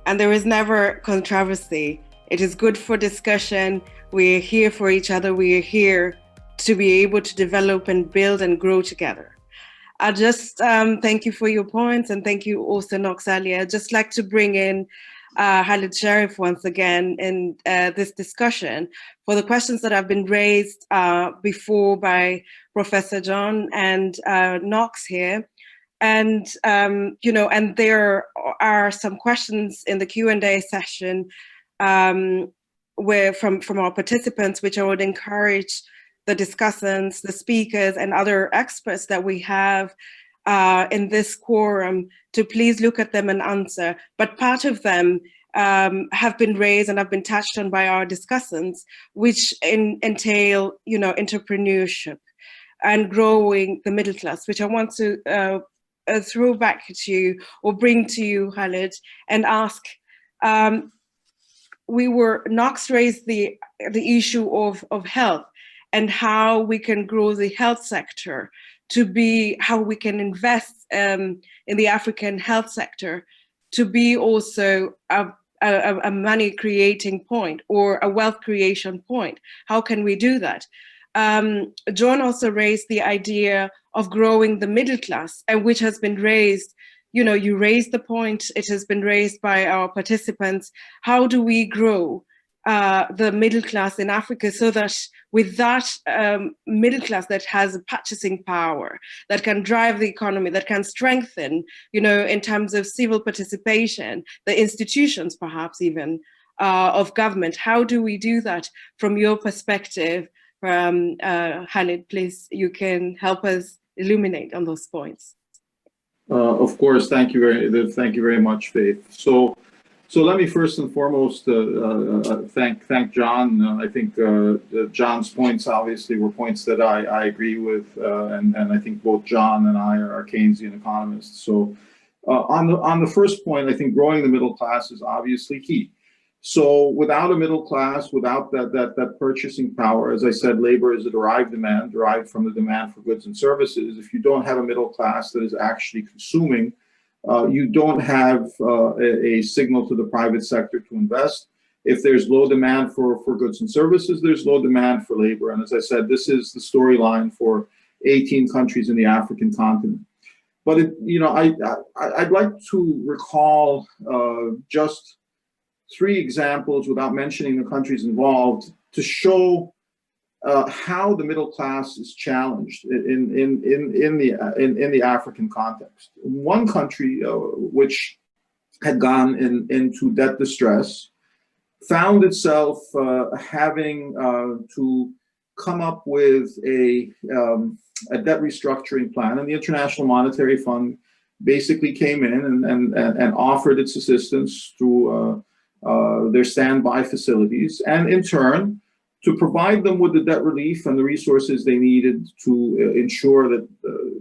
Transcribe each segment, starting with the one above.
and there is never controversy. It is good for discussion. We're here for each other. We are here to be able to develop and build and grow together. I just thank you for your points, and thank you also, Noxalia. I'd just like to bring in Khalid Sharif once again in this discussion for the questions that have been raised before by Professor John and Knox here. And, and there are some questions in the Q&A session where from our participants, which I would encourage the discussants, the speakers, and other experts that we have in this quorum to please look at them and answer. But part of them have been raised and have been touched on by our discussants, which entail, entrepreneurship and growing the middle class, which I want to throw back at you or bring to you, Khalid, and ask. Knox raised the issue of health and how we can grow the health sector how we can invest in the African health sector to be also a money creating point or a wealth creation point. How can we do that? John also raised the idea of growing the middle class, and which has been raised, you raised the point, it has been raised by our participants. How do we grow the middle class in Africa so that with that middle class that has purchasing power, that can drive the economy, that can strengthen, in terms of civil participation, the institutions perhaps even of government. How do we do that from your perspective? Khalid, please, you can help us illuminate on those points. Of course, thank you very much, Faith. So let me first and foremost thank John. I think John's points obviously were points that I agree with, and I think both John and I are Keynesian economists. So on the first point, I think growing the middle class is obviously key. So without a middle class, without that purchasing power, as I said, labor is a derived demand, derived from the demand for goods and services. If you don't have a middle class that is actually consuming, you don't have a signal to the private sector to invest. If there's low demand for goods and services, there's low demand for labor. And as I said, this is the storyline for 18 countries in the African continent. But I'd like to recall just 3 examples, without mentioning the countries involved, to show how the middle class is challenged in the African context. One country which had gone into debt distress found itself having to come up with a debt restructuring plan, and the International Monetary Fund basically came in and offered its assistance through their standby facilities, and in turn to provide them with the debt relief and the resources they needed to ensure that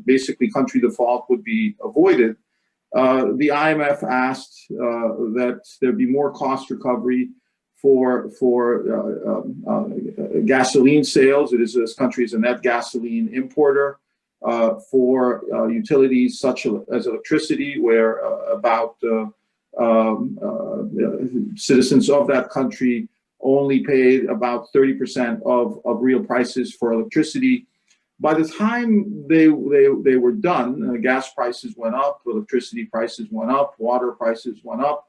basically country default would be avoided. The IMF asked that there be more cost recovery for gasoline sales. This country is a net gasoline importer. For utilities such as electricity, where about citizens of that country only paid about 30% of real prices for electricity. By the time they were done, gas prices went up, electricity prices went up, water prices went up.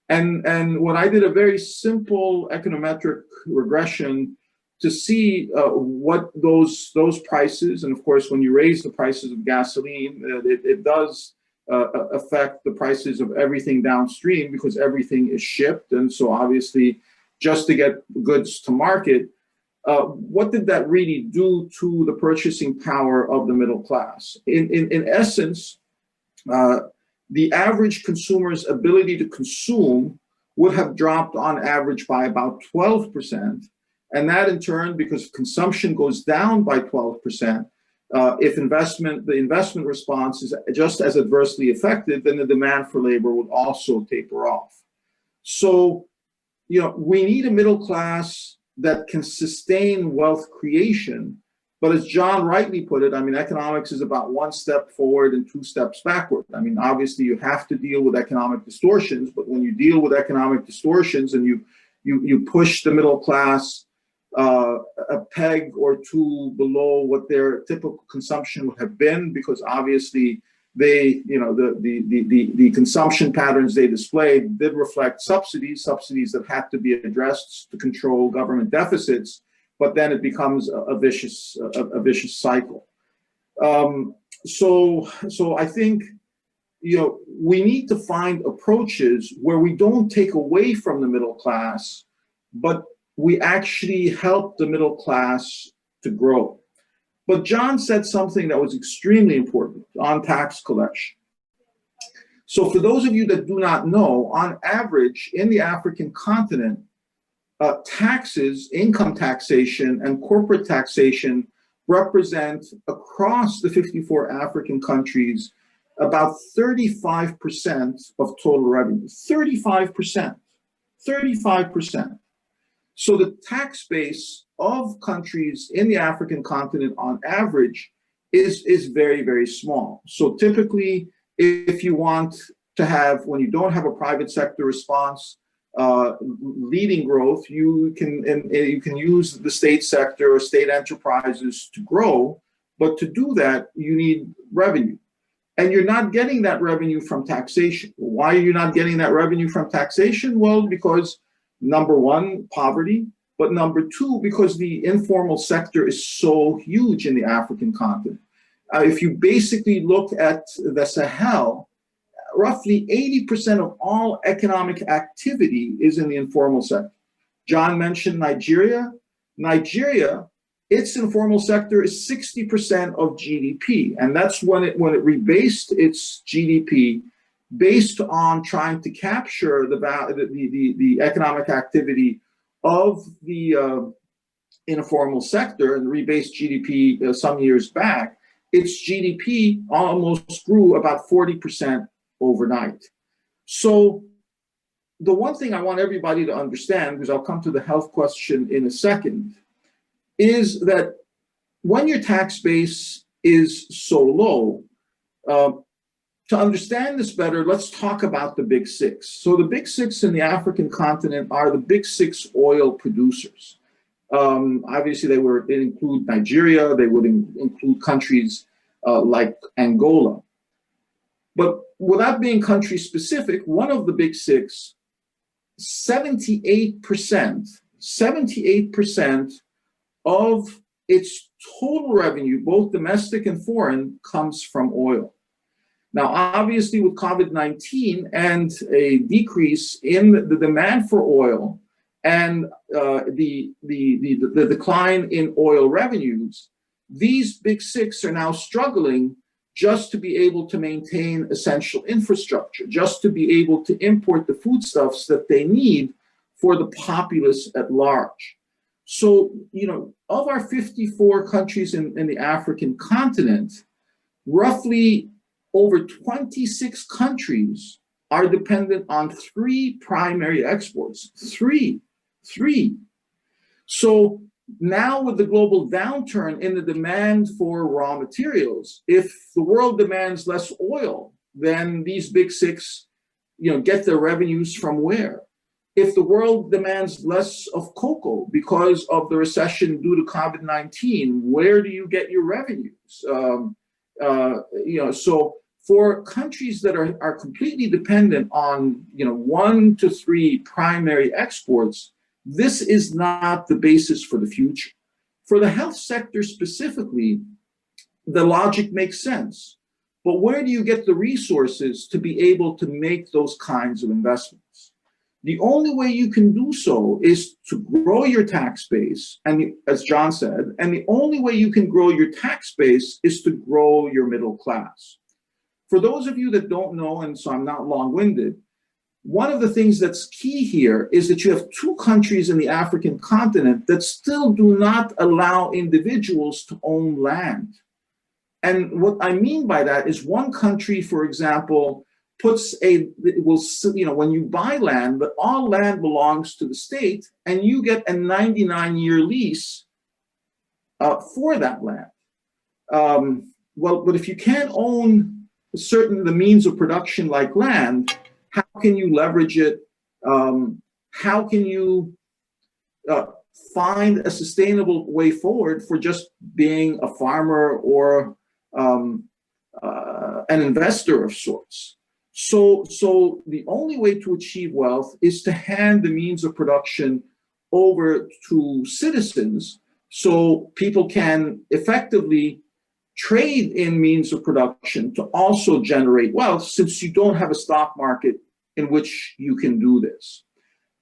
And when I did a very simple econometric regression to see what those prices, and of course, when you raise the prices of gasoline, it does affect the prices of everything downstream because everything is shipped. And so obviously, just to get goods to market, what did that really do to the purchasing power of the middle class? In essence, the average consumer's ability to consume would have dropped on average by about 12%. And that in turn, because consumption goes down by 12%, if the investment response is just as adversely affected, then the demand for labor would also taper off. So, we need a middle class that can sustain wealth creation But as John rightly put it, I mean, economics is about one step forward and two steps backward. I mean, obviously, you have to deal with economic distortions, but when you deal with economic distortions and you push the middle class a peg or two below what their typical consumption would have been, because obviously they, you know, the consumption patterns they displayed did reflect subsidies that had to be addressed to control government deficits. But then it becomes a vicious cycle. So I think, you know, we need to find approaches where we don't take away from the middle class, but we actually help the middle class to grow. But John said something that was extremely important on tax collection. So for those of you that do not know, on average in the African continent, taxes, income taxation, and corporate taxation represent across the 54 African countries about 35% of total revenue. 35%. 35%. So the tax base of countries in the African continent on average is very, very small. So typically, if you want to have, when you don't have a private sector response, leading growth, you can use the state sector or state enterprises to grow, but to do that, you need revenue. And you're not getting that revenue from taxation. Why are you not getting that revenue from taxation? Well, because number one, poverty, but number two, because the informal sector is so huge in the African continent. If you basically look at the Sahel, roughly 80% of all economic activity is in the informal sector. John mentioned Nigeria. Nigeria, its informal sector is 60% of GDP, and that's when it rebased its GDP based on trying to capture the economic activity of the informal sector and rebased GDP some years back. Its GDP almost grew about 40% overnight. So the one thing I want everybody to understand, because I'll come to the health question in a second, is that when your tax base is so low, to understand this better, let's talk about the big six. So the big six in the African continent are the big six oil producers. Obviously, they include Nigeria, they would include countries like Angola. But without being country specific, one of the big six, 78% of its total revenue, both domestic and foreign, comes from oil. Now, obviously, with COVID-19 and a decrease in the demand for oil and the decline in oil revenues, these big six are now struggling just to be able to maintain essential infrastructure, just to be able to import the foodstuffs that they need for the populace at large. So, you know, of our 54 countries in the African continent, roughly over 26 countries are dependent on three primary exports. Three. So now with the global downturn in the demand for raw materials, if the world demands less oil, then these big six, you know, get their revenues from where? If the world demands less of cocoa because of the recession due to COVID-19, where do you get your revenues? You know, so for countries that are completely dependent on, you know, 1 to 3 primary exports, this is not the basis for the future. For the health sector specifically, the logic makes sense. But where do you get the resources to be able to make those kinds of investments? The only way you can do so is to grow your tax base, and as John said, and the only way you can grow your tax base is to grow your middle class. For those of you that don't know, and so I'm not long-winded, one of the things that's key here is that you have 2 countries in the African continent that still do not allow individuals to own land. And what I mean by that is one country, for example, when you buy land, but all land belongs to the state, and you get a 99-year lease for that land. But if you can't own the means of production like land, how can you leverage it? How can you find a sustainable way forward for just being a farmer or an investor of sorts? So the only way to achieve wealth is to hand the means of production over to citizens so people can effectively trade in means of production to also generate wealth, since you don't have a stock market in which you can do this.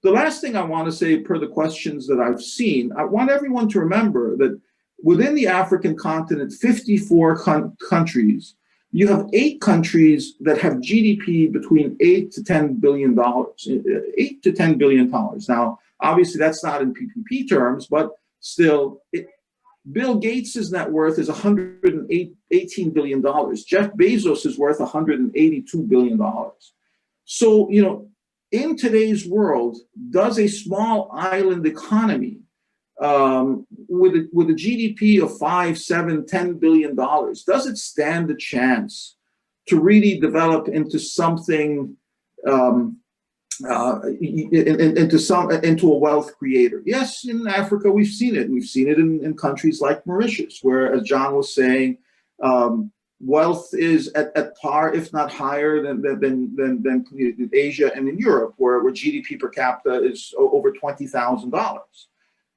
The last thing I want to say, per the questions that I've seen, I want everyone to remember that within the African continent, 54 countries, you have 8 countries that have GDP between $8 to $10 billion, $8 to $10 billion. Now, obviously, that's not in PPP terms, but still, Bill Gates' net worth is $118 billion. Jeff Bezos is worth $182 billion. So, in today's world, does a small island economy with a GDP of $5, $7, $10 billion, does it stand a chance to really develop into something, into a wealth creator? Yes, in Africa we've seen it. We've seen it in countries like Mauritius, where, as John was saying, wealth is at par, if not higher than Asia and in Europe, where GDP per capita is over $20,000.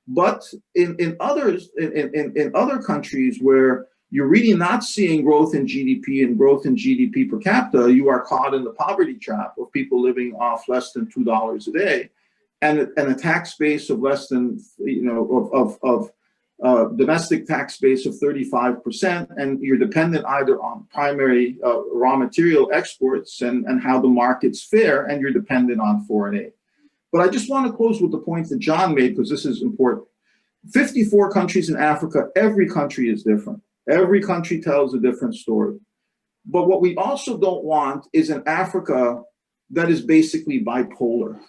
But in other countries where you're really not seeing growth in GDP and growth in GDP per capita, you are caught in the poverty trap of people living off less than $2 a day, and a tax base of less than domestic tax base of 35%, and you're dependent either on primary raw material exports and how the markets fare, and you're dependent on foreign aid. But I just want to close with the point that John made, because this is important. 54 countries in Africa, every country is different. Every country tells a different story. But what we also don't want is an Africa that is basically bipolar.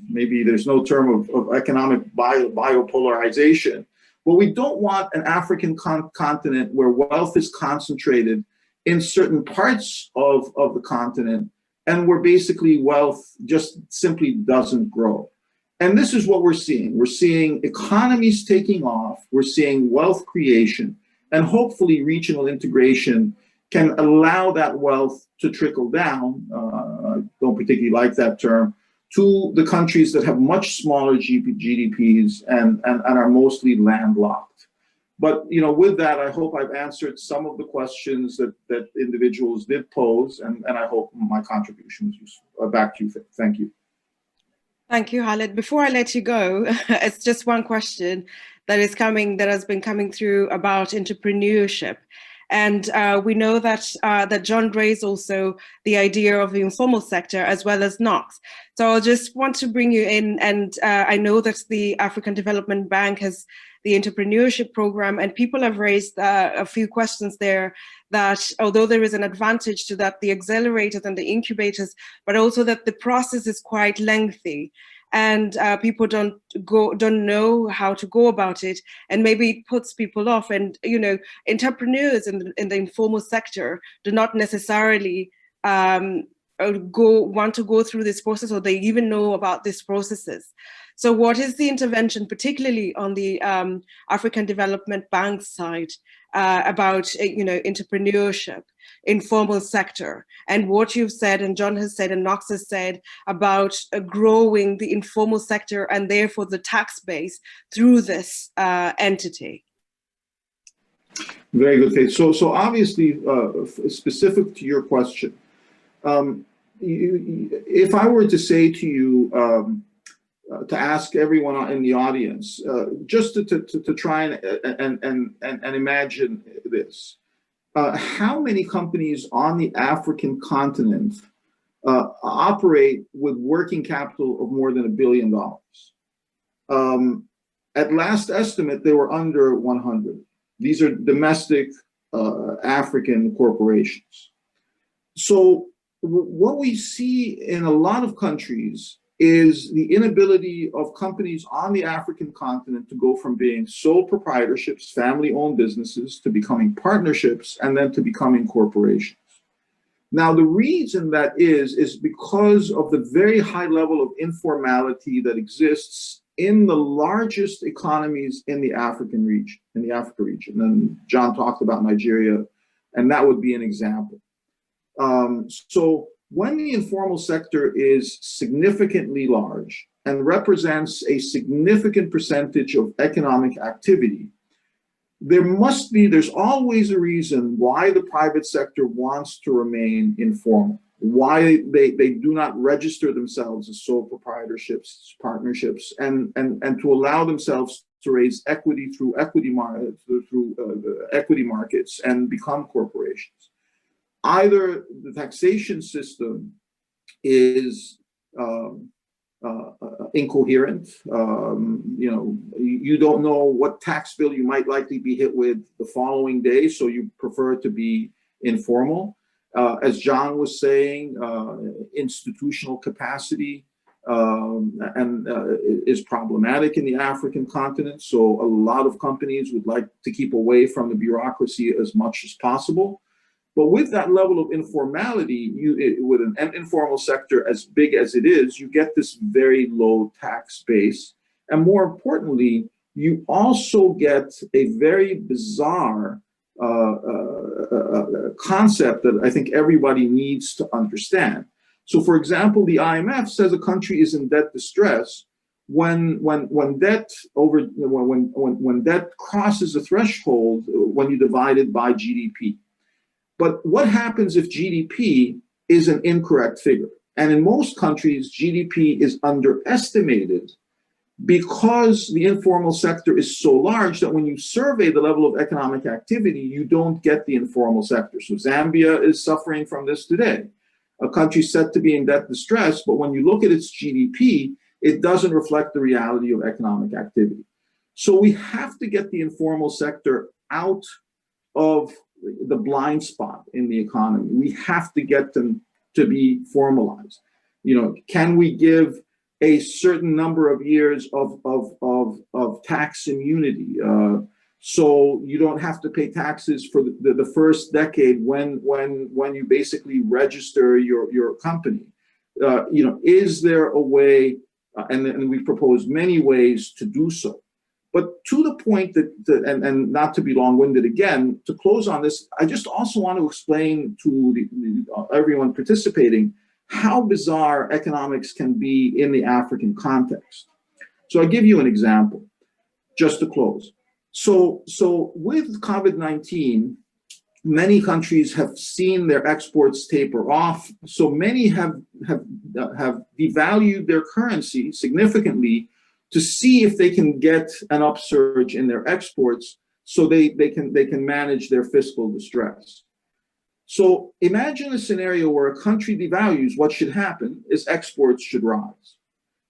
Maybe there's no term of economic biopolarization. But we don't want an African continent where wealth is concentrated in certain parts of the continent, and where basically wealth just simply doesn't grow. And this is what we're seeing. We're seeing economies taking off. We're seeing wealth creation, and hopefully regional integration can allow that wealth to trickle down. I don't particularly like that term, to the countries that have much smaller GDPs and are mostly landlocked. But with that, I hope I've answered some of the questions that individuals did pose, and I hope my contribution was useful. Back to you. Thank you. Thank you, Khaled. Before I let you go, it's just one question that has been coming through about entrepreneurship. And we know that John raised also the idea of the informal sector as well as Knox. So I'll just want to bring you in, and I know that the African Development Bank has the entrepreneurship program, and people have raised a few questions there, that although there is an advantage to that, the accelerators and the incubators, but also that the process is quite lengthy, and people don't know how to go about it, and maybe it puts people off. And entrepreneurs in the informal sector do not necessarily want to go through this process, or they even know about these processes. So what is the intervention, particularly on the African Development Bank side, about entrepreneurship, informal sector, and what you've said, and John has said, and Knox has said, about growing the informal sector and therefore the tax base through this entity? Very good, Faith. So obviously, specific to your question, if I were to say to you, to ask everyone in the audience, just to try and imagine this, how many companies on the African continent operate with working capital of more than $1 billion? At last estimate, they were under 100. These are domestic African corporations. So what we see in a lot of countries is the inability of companies on the African continent to go from being sole proprietorships, family-owned businesses, to becoming partnerships, and then to becoming corporations. Now, the reason that is because of the very high level of informality that exists in the largest economies in the African region, in the Africa region. And John talked about Nigeria, and that would be an example. So when the informal sector is significantly large and represents a significant percentage of economic activity, there's always a reason why the private sector wants to remain informal, why they do not register themselves as sole proprietorships, partnerships, and to allow themselves to raise equity through equity markets and become corporations. Either the taxation system is incoherent. You don't know what tax bill you might likely be hit with the following day, so you prefer to be informal. As John was saying, institutional capacity is problematic in the African continent, so a lot of companies would like to keep away from the bureaucracy as much as possible. But with that level of informality, with an informal sector as big as it is, you get this very low tax base. And more importantly, you also get a very bizarre concept that I think everybody needs to understand. So, for example, the IMF says a country is in debt distress when debt crosses a threshold when you divide it by GDP. But what happens if GDP is an incorrect figure? And in most countries, GDP is underestimated because the informal sector is so large that when you survey the level of economic activity, you don't get the informal sector. So Zambia is suffering from this today. A country said to be in debt distress, but when you look at its GDP, it doesn't reflect the reality of economic activity. So we have to get the informal sector out of the blind spot in the economy. We have to get them to be formalized. Can we give a certain number of years of tax immunity, so you don't have to pay taxes for the first decade when you basically register your company? Is there a way? And we propose many ways to do so. But to the point and not to be long-winded again, to close on this, I just also want to explain to everyone participating how bizarre economics can be in the African context. So I'll give you an example, just to close. So with COVID-19, many countries have seen their exports taper off. So many have devalued their currency significantly to see if they can get an upsurge in their exports so they can manage their fiscal distress. So imagine a scenario where a country devalues. What should happen is exports should rise.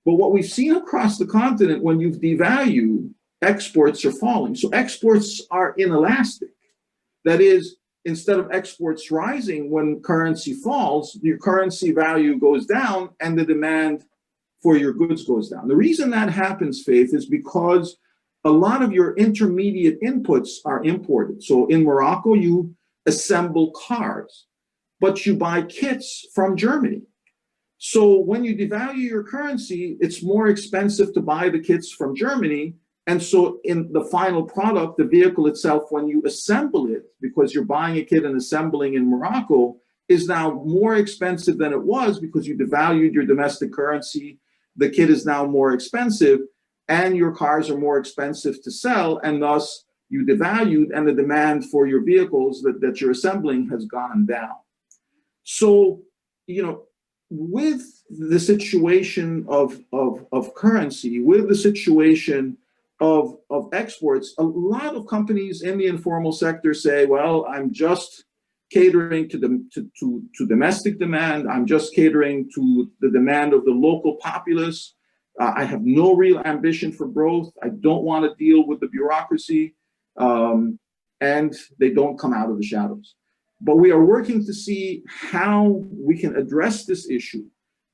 But what we've seen across the continent, when you've devalued, exports are falling. So exports are inelastic. That is, instead of exports rising when currency falls, your currency value goes down and the demand for your goods goes down. The reason that happens, Faith, is because a lot of your intermediate inputs are imported. So in Morocco, you assemble cars, but you buy kits from Germany. So when you devalue your currency, it's more expensive to buy the kits from Germany. And so in the final product, the vehicle itself, when you assemble it, because you're buying a kit and assembling in Morocco, is now more expensive than it was because you devalued your domestic currency. The kit is now more expensive and your cars are more expensive to sell, and thus you devalued and the demand for your vehicles that you're assembling has gone down. So, with the situation of currency, with the situation of exports, a lot of companies in the informal sector say, well, I'm just catering to domestic demand. I'm just catering to the demand of the local populace. I have no real ambition for growth. I don't want to deal with the bureaucracy. And they don't come out of the shadows. But we are working to see how we can address this issue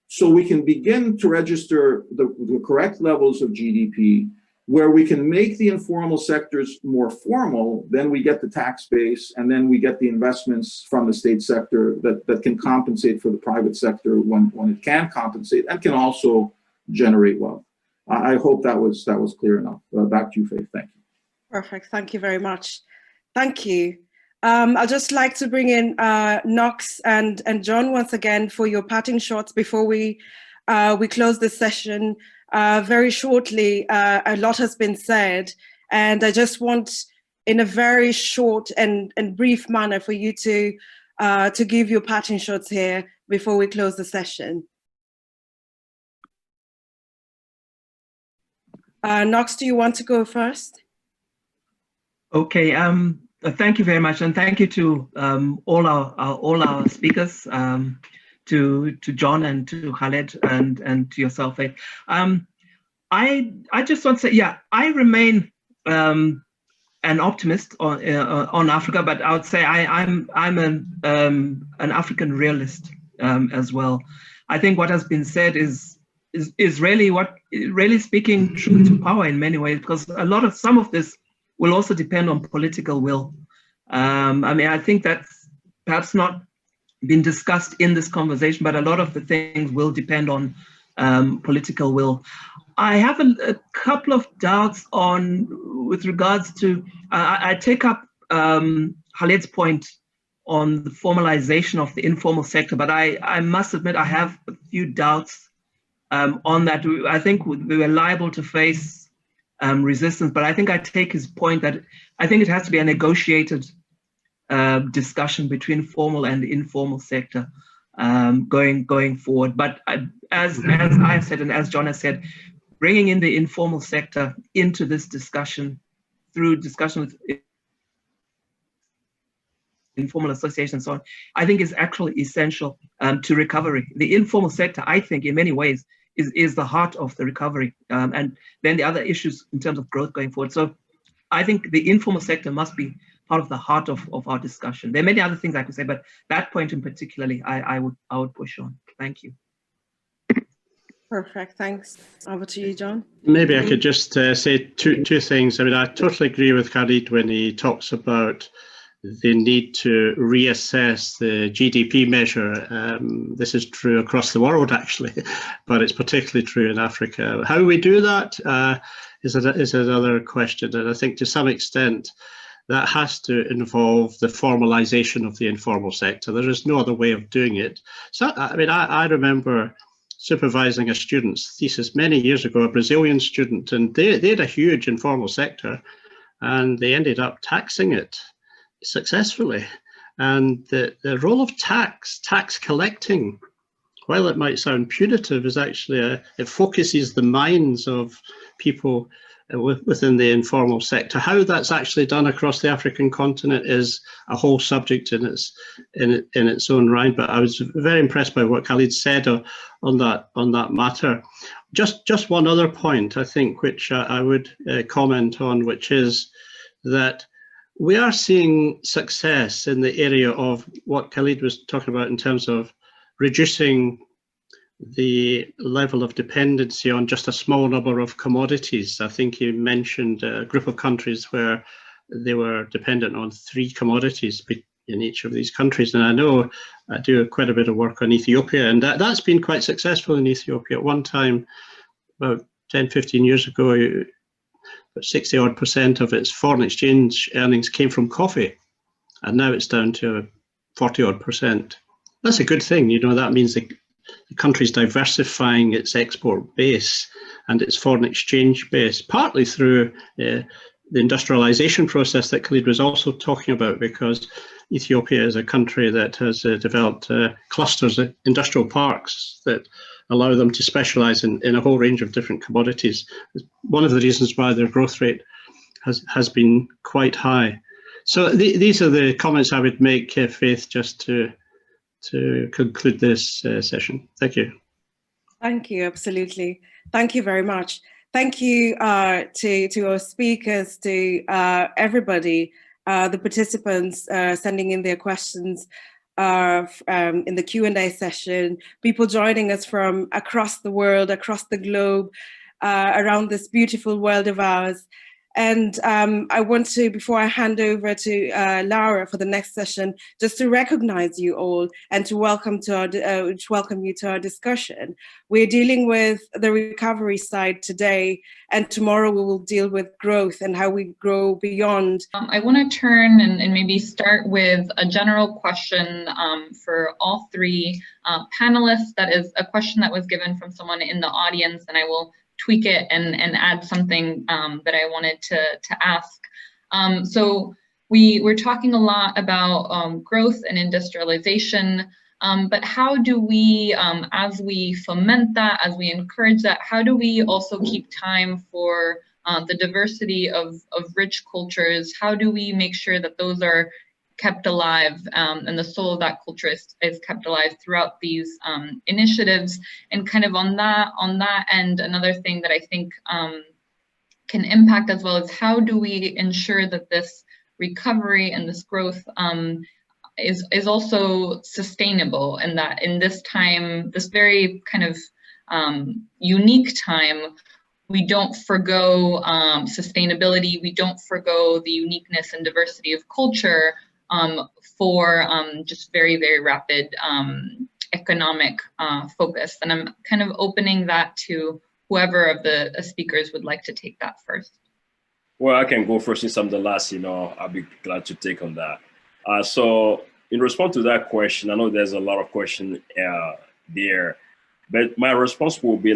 so we can begin to register the correct levels of GDP, where we can make the informal sectors more formal, then we get the tax base, and then we get the investments from the state sector that can compensate for the private sector when it can compensate, and can also generate wealth. I hope that was clear enough. Back to you, Faith. Thank you. Perfect. Thank you very much. Thank you. I'd just like to bring in Knox and John once again for your parting shots before we close this session. Very shortly, a lot has been said, and I just want, in a very short and brief manner, for you to give your parting shots here before we close the session. Knox, do you want to go first? Okay. Thank you very much, and thank you to all our speakers. To John and to Khaled and to yourself, Faith. I just want to say, yeah, I remain an optimist on Africa, but I would say I'm an African realist as well. I think what has been said is really speaking truth to power in many ways, because some of this will also depend on political will. I mean, I think that's perhaps not been discussed in this conversation, but a lot of the things will depend on political will. I have a couple of doubts with regards to, I take up Khaled's point on the formalization of the informal sector, but I must admit I have a few doubts on that. I think we were liable to face resistance, but I think I take his point that I think it has to be a negotiated discussion between formal and informal sector going forward. But as I've said, and as John has said, bringing in the informal sector into this discussion through discussion with informal associations and so on, I think is actually essential to recovery. The informal sector, I think, in many ways, is the heart of the recovery, and then the other issues in terms of growth going forward. So I think the informal sector must be part of the heart of our discussion. There are many other things I could say, but that point in particularly, I would push on. Thank you. Perfect. Thanks. Over to you, John. Maybe I could just say two things. I mean, I totally agree with Khaled when he talks about the need to reassess the GDP measure. This is true across the world, actually, but it's particularly true in Africa. How we do that is another question, and I think to some extent that has to involve the formalization of the informal sector. There is no other way of doing it. So, I mean, I remember supervising a student's thesis many years ago, a Brazilian student, and they had a huge informal sector, and they ended up taxing it successfully. And the role of tax collecting, while it might sound punitive, is actually it focuses the minds of people within the informal sector. How that's actually done across the African continent is a whole subject in its own right. But I was very impressed by what Khaled said on that matter. Just one other point, I think, which I would comment on, which is that we are seeing success in the area of what Khaled was talking about in terms of reducing the level of dependency on just a small number of commodities. I think he mentioned a group of countries where they were dependent on 3 commodities in each of these countries. And I know I do quite a bit of work on Ethiopia, and that's been quite successful in Ethiopia. At one time, about 10, 15 years ago, about 60% of its foreign exchange earnings came from coffee, and now it's down to 40%. That's a good thing. You know, that means the country's diversifying its export base and its foreign exchange base, partly through the industrialization process that Khaled was also talking about, because Ethiopia is a country that has developed clusters of industrial parks that allow them to specialize in a whole range of different commodities. One of the reasons why their growth rate has been quite high. So these are the comments I would make, Faith, just to conclude this session. Thank you. Thank you, absolutely. Thank you very much. Thank you to our speakers, to everybody, the participants sending in their questions. in the Q&A session, people joining us from across the world, across the globe, around this beautiful world of ours. And I want to, before I hand over to Laura for the next session, just to recognize you all and to welcome you to our discussion. We're dealing with the recovery side today, and tomorrow we will deal with growth and how we grow beyond. I want to turn and maybe start with a general question for all three panelists. That is a question that was given from someone in the audience, and I will tweak it and add something that I wanted to ask. So we're talking a lot about growth and industrialization, but how do we, as we foment that, as we encourage that, how do we also keep time for the diversity of rich cultures? How do we make sure that those are kept alive and the soul of that culture is kept alive throughout these initiatives? And kind of on that end, another thing that I think can impact as well is how do we ensure that this recovery and this growth is also sustainable, and that in this time, this very kind of unique time, we don't forgo sustainability, we don't forgo the uniqueness and diversity of culture for just very, very rapid economic focus. And I'm kind of opening that to whoever of the speakers would like to take that first. Well, I can go first since I'm the last, I'll be glad to take on that. So in response to that question, I know there's a lot of questions there, but my response will be,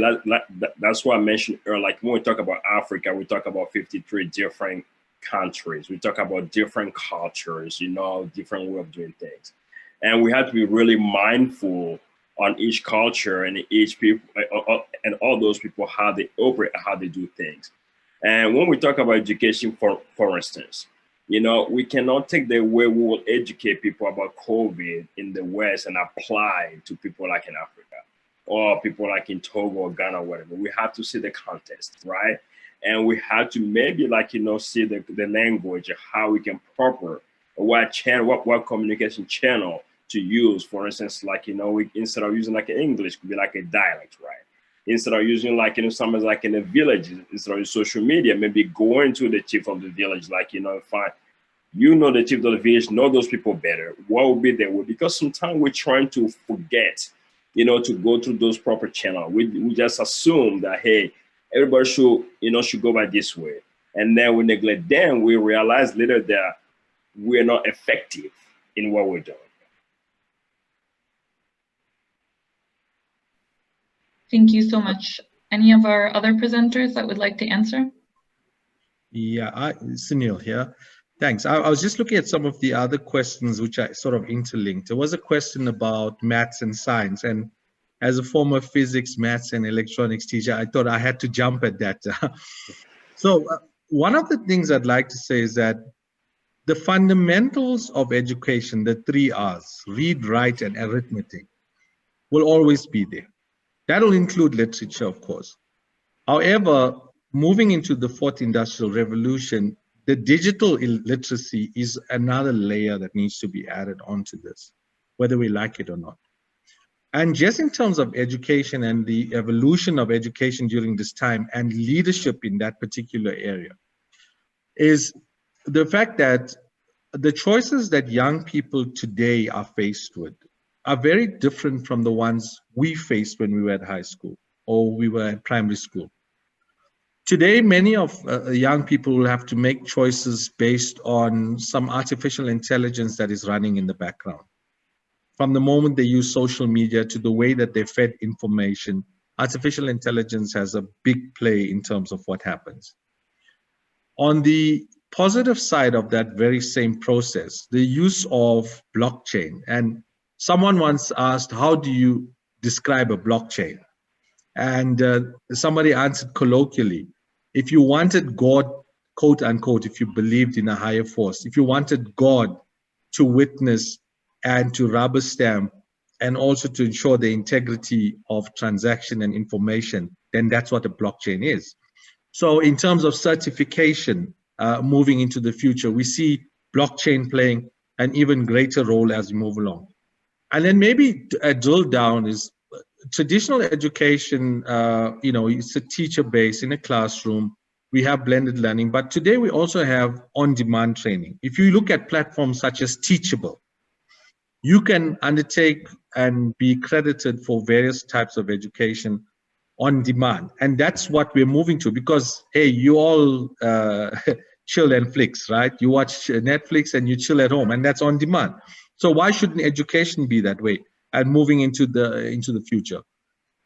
that's what I mentioned earlier, like when we talk about Africa, we talk about 53 different countries. We talk about different cultures, different way of doing things. And we have to be really mindful on each culture and each people and all those people, how they operate, how they do things. And when we talk about education, for instance, we cannot take the way we will educate people about COVID in the West and apply to people like in Africa or people like in Togo or Ghana or whatever. We have to see the context, right? And we have to maybe see the language, how we can what communication channel to use. For instance, we, instead of using English, could be like a dialect, right? Instead of using something like in a village, instead of social media, maybe going to the chief of the village, find, the chief of the village, know those people better. What would be there? Because sometimes we're trying to forget, to go through those proper channels. We just assume that, hey, everybody should go by this way. And then we neglect them. We realize later that we're not effective in what we're doing. Thank you so much. Any of our other presenters that would like to answer? Yeah, Sunil here. Thanks. I was just looking at some of the other questions which I sort of interlinked. There was a question about maths and science, and as a former physics, maths, and electronics teacher, I thought I had to jump at that. So one of the things I'd like to say is that the fundamentals of education, the 3 R's, read, write, and arithmetic, will always be there. That'll include literature, of course. However, moving into the 4th industrial revolution, the digital literacy is another layer that needs to be added onto this, whether we like it or not. And just in terms of education and the evolution of education during this time and leadership in that particular area, is the fact that the choices that young people today are faced with are very different from the ones we faced when we were at high school or we were at primary school. Today, many of young people will have to make choices based on some artificial intelligence that is running in the background. From the moment they use social media to the way that they fed information, artificial intelligence has a big play in terms of what happens. On the positive side of that very same process, the use of blockchain. And someone once asked, how do you describe a blockchain? And somebody answered colloquially, if you wanted God, quote unquote, if you believed in a higher force, if you wanted God to witness and to rubber stamp and also to ensure the integrity of transaction and information, then that's what a blockchain is. So in terms of certification, moving into the future, we see blockchain playing an even greater role as we move along. And then maybe a drill down is traditional education, it's a teacher base in a classroom. We have blended learning, but today we also have on-demand training. If you look at platforms such as Teachable, you can undertake and be credited for various types of education on demand. And that's what we're moving to, because, hey, you all chill and flicks, right? You watch Netflix and you chill at home, and that's on demand. So why shouldn't education be that way and moving into the future?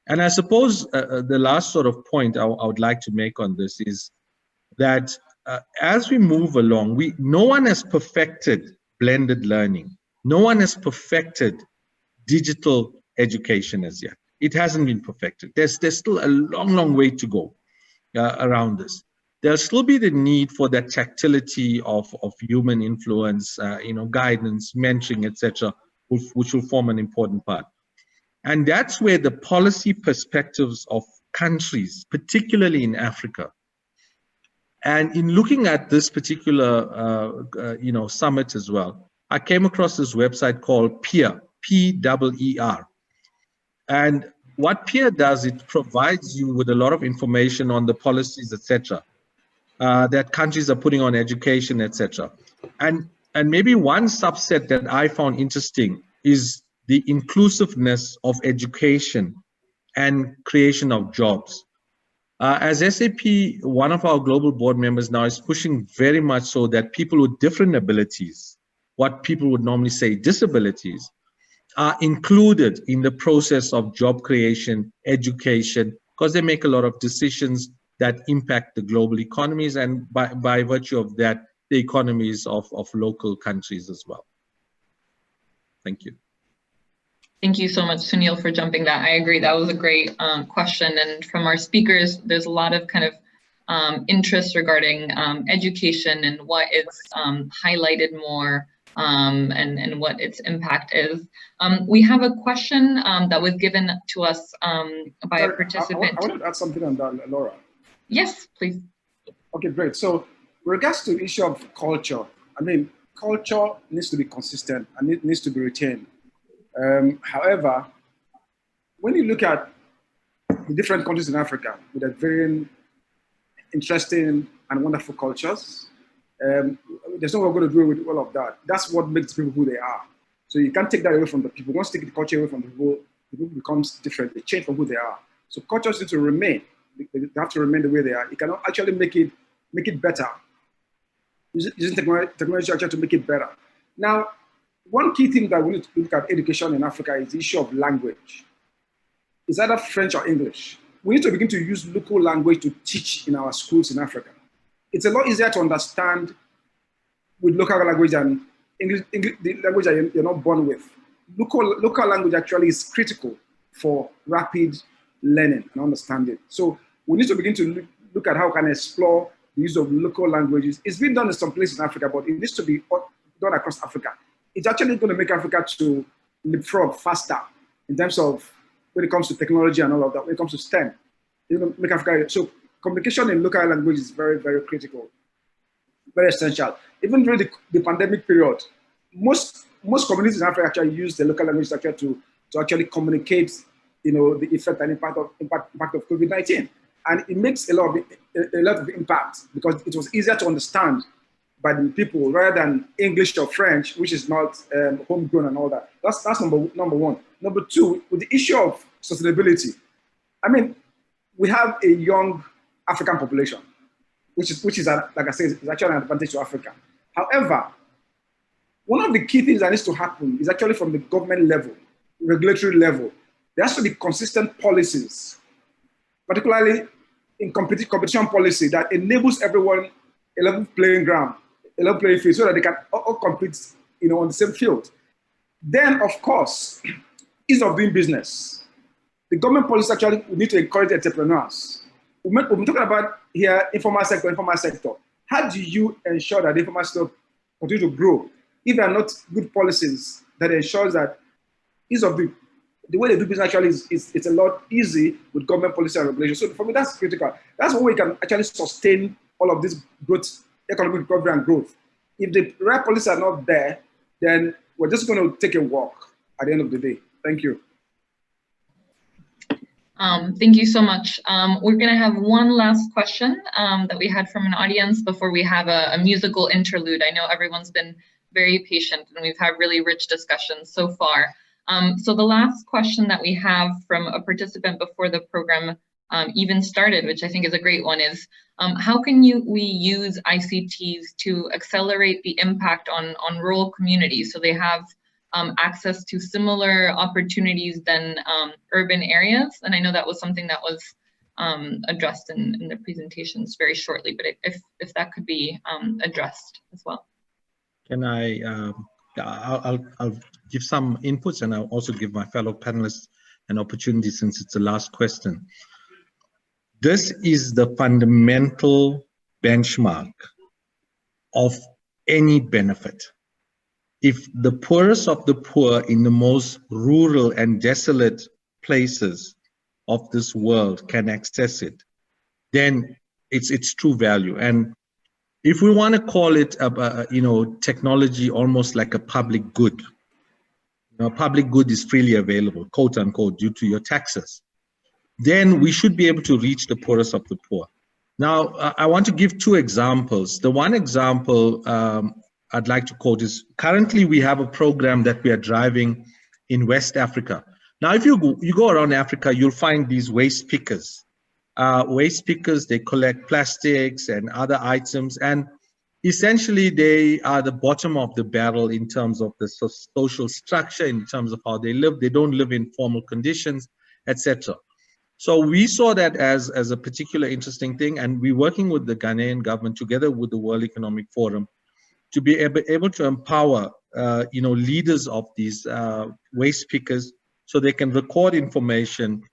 And I suppose the last sort of point I would like to make on this is that as we move along, no one has perfected blended learning. No one has perfected digital education as yet. It hasn't been perfected. There's still a long, long way to go around this. There'll still be the need for that tactility of human influence, guidance, mentoring, etc., which will form an important part. And that's where the policy perspectives of countries, particularly in Africa, and in looking at this particular, summit as well, I came across this website called PEER, P-E-E-R. And what PEER does, it provides you with a lot of information on the policies, etc., that countries are putting on education, etc. And maybe one subset that I found interesting is the inclusiveness of education and creation of jobs. As SAP, one of our global board members now is pushing very much so that people with different abilities, what people would normally say disabilities, are included in the process of job creation, education, because they make a lot of decisions that impact the global economies, and by virtue of that, the economies of local countries as well. Thank you. Thank you so much, Sunil, for jumping that. I agree, that was a great question. And from our speakers, there's a lot of kind of interest regarding education and what is highlighted more and what its impact is. We have a question that was given to us by a participant. I wanted to add something on that, Laura. Yes, please. Okay, great. So with regards to the issue of culture, I mean, culture needs to be consistent and it needs to be retained. However, when you look at the different countries in Africa with their very interesting and wonderful cultures, there's no one going to do with all of that. That's what makes people who they are. So you can't take that away from the people. Once you take the culture away from the people becomes different. They change from who they are. So cultures need to remain. They have to remain the way they are. You cannot actually make it better. Using technology actually to make it better. Now, one key thing that we need to look at education in Africa is the issue of language. It's either French or English. We need to begin to use local language to teach in our schools in Africa. It's a lot easier to understand with local language than English the language that you're not born with. Local language actually is critical for rapid learning and understanding. So we need to begin to look at how we can explore the use of local languages. It's been done in some places in Africa, but it needs to be done across Africa. It's actually going to make Africa to leapfrog faster in terms of when it comes to technology and all of that, when it comes to STEM. It's going to make Africa, so communication in local language is very, very critical, very essential. Even during the pandemic period, most communities in Africa actually use the local language to actually communicate, the effect and impact of COVID-19. And it makes a lot of impact because it was easier to understand by the people rather than English or French, which is not homegrown and all that. That's number one. Number two, with the issue of sustainability, I mean, we have a young African population, which is like I said, is actually an advantage to Africa. However, one of the key things that needs to happen is actually from the government level, regulatory level. There has to be consistent policies, particularly in competition policy that enables everyone a level playing ground, a level playing field, so that they can all compete, on the same field. Then, of course, ease of doing business. The government policy actually we need to encourage entrepreneurs. We've been talking about here informal sector. How do you ensure that the informal sector continue to grow if there are not good policies that ensures that ease of the way they do business actually it's a lot easy with government policy and regulation. So for me, that's critical. That's one way we can actually sustain all of this growth, economic recovery and growth. If the right policies are not there, then we're just going to take a walk. at the end of the day. Thank you. Thank you so much. We're going to have one last question that we had from an audience before we have a musical interlude. I know everyone's been very patient and we've had really rich discussions so far. So the last question that we have from a participant before the program even started, which I think is a great one, is how can we use ICTs to accelerate the impact on rural communities so they have access to similar opportunities than urban areas? And I know that was something that was addressed in the presentations very shortly, but if that could be addressed as well. Can I'll give some inputs, and I'll also give my fellow panelists an opportunity since it's the last question. This is the fundamental benchmark of any benefit. If the poorest of the poor in the most rural and desolate places of this world can access it, then it's true value. And if we want to call it, technology almost like a public good, public good is freely available, quote unquote, due to your taxes, then we should be able to reach the poorest of the poor. Now, I want to give two examples. The one example I'd like to quote is, currently we have a program that we are driving in West Africa. Now, if you go around Africa, you'll find these waste pickers. Waste pickers, they collect plastics and other items, and essentially they are the bottom of the barrel in terms of the social structure, in terms of how they live. They don't live in formal conditions, etc. So we saw that as a particular interesting thing, and we're working with the Ghanaian government together with the World Economic Forum to be able to empower leaders of these waste pickers so they can record information.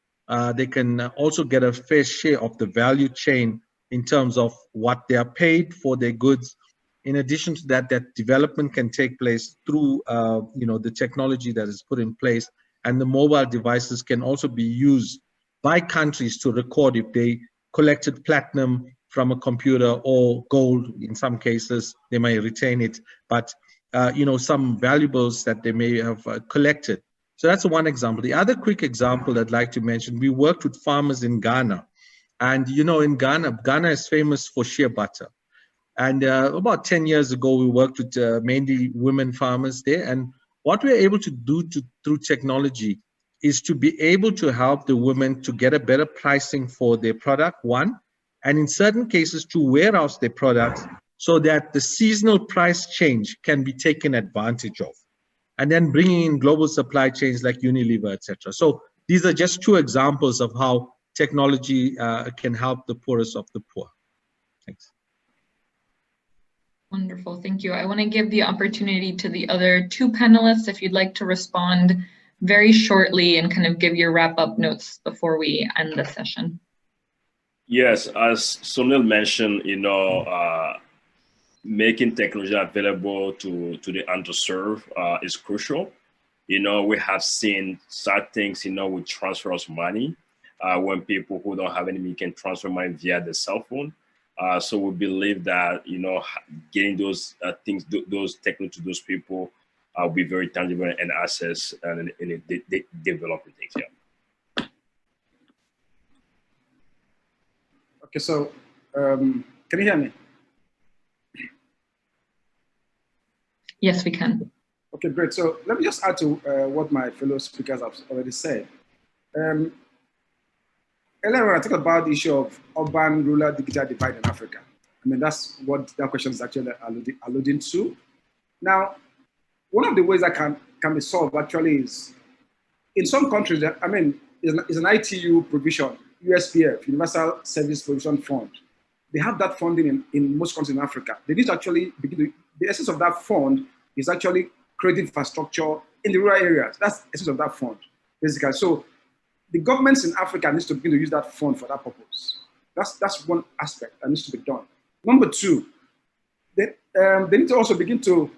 They can also get a fair share of the value chain in terms of what they are paid for their goods. In addition to that, that development can take place through the technology that is put in place, and the mobile devices can also be used by countries to record if they collected platinum from a computer or gold. In some cases, they may retain it, but some valuables that they may have collected. So that's one example. The other quick example I'd like to mention, we worked with farmers in Ghana. And in Ghana is famous for shea butter. And about 10 years ago, we worked with mainly women farmers there. And what we're able to do through technology is to be able to help the women to get a better pricing for their product, one, and in certain cases to warehouse their products so that the seasonal price change can be taken advantage of, and then bringing in global supply chains like Unilever, etc. So these are just two examples of how technology can help the poorest of the poor. Thanks. Wonderful, thank you. I want to give the opportunity to the other two panelists if you'd like to respond very shortly and kind of give your wrap-up notes before we end the session. Yes, as Sunil mentioned, making technology available to the underserved is crucial. We have seen sad things, with transfer of money when people who don't have any money can transfer money via the cell phone. So we believe that, getting those things, those technology to those people will be very tangible and access and developing things. Yeah. Okay, so can you hear me? Yes, we can. Okay, great. So let me just add to what my fellow speakers have already said. Earlier when I talked about the issue of urban-rural digital divide in Africa, I mean, that's what that question is actually alluding to. Now, one of the ways that can be solved actually is, in some countries, I mean, is an ITU provision, USPF, Universal Service Provision Fund. They have that funding in most countries in Africa. They need to actually begin to, the essence of that fund is actually creating infrastructure in the rural areas. That's the essence of that fund, basically. So the governments in Africa needs to begin to use that fund for that purpose. That's one aspect that needs to be done. Number two, they need to also begin to,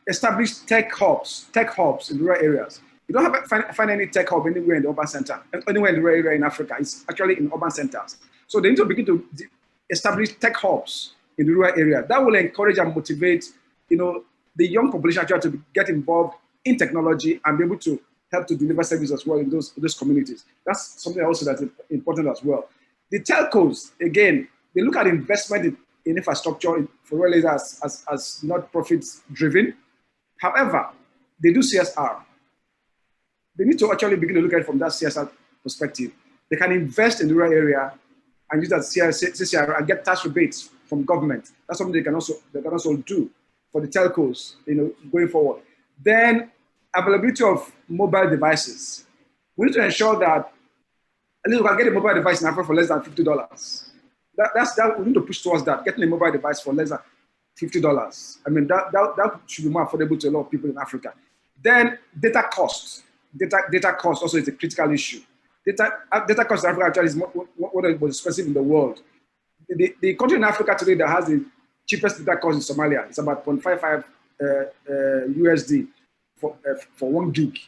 establish tech hubs in rural areas. You don't find any tech hub anywhere in the urban center, anywhere in the rural area in Africa. It's actually in urban centers. So they need to begin to establish tech hubs in the rural area. That will encourage and motivate, the young population actually to get involved in technology and be able to help to deliver services as well in those communities. That's something also that's important as well. The telcos, again, they look at investment in infrastructure for really as not profits driven. However, they do CSR. They need to actually begin to look at it from that CSR perspective. They can invest in the rural area and use that CSR and get tax rebates from government. That's something they can also do for the telcos, going forward. Then availability of mobile devices. We need to ensure that at least we can get a mobile device in Africa for less than $50. That we need to push towards that, getting a mobile device for less than $50. I mean, that should be more affordable to a lot of people in Africa. Then data costs. Data cost also is a critical issue. Data cost in Africa actually is what is most expensive in the world. The country in Africa today that has the cheapest data cost is Somalia. It's about 0.55 USD for 1 gig.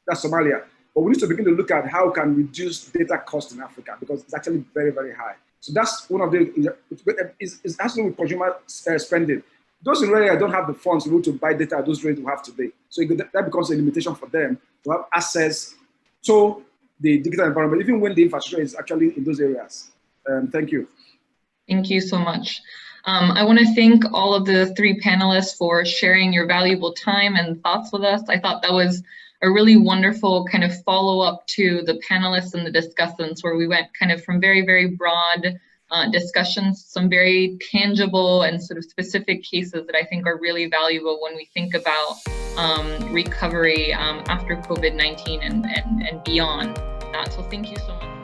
That's Somalia. But we need to begin to look at how we can reduce data cost in Africa because it's actually very, very high. So that's one of the, it has to do with consumer spending. Those in rural area don't have the funds to be able to buy data at those rates we have today. So that becomes a limitation for them to have access to the digital environment, even when the infrastructure is actually in those areas. Thank you. Thank you so much. I want to thank all of the three panelists for sharing your valuable time and thoughts with us. I thought that was a really wonderful kind of follow-up to the panelists and the discussants, where we went kind of from very, very broad discussions, some very tangible and sort of specific cases that I think are really valuable when we think about recovery after COVID-19 and beyond that. So thank you so much.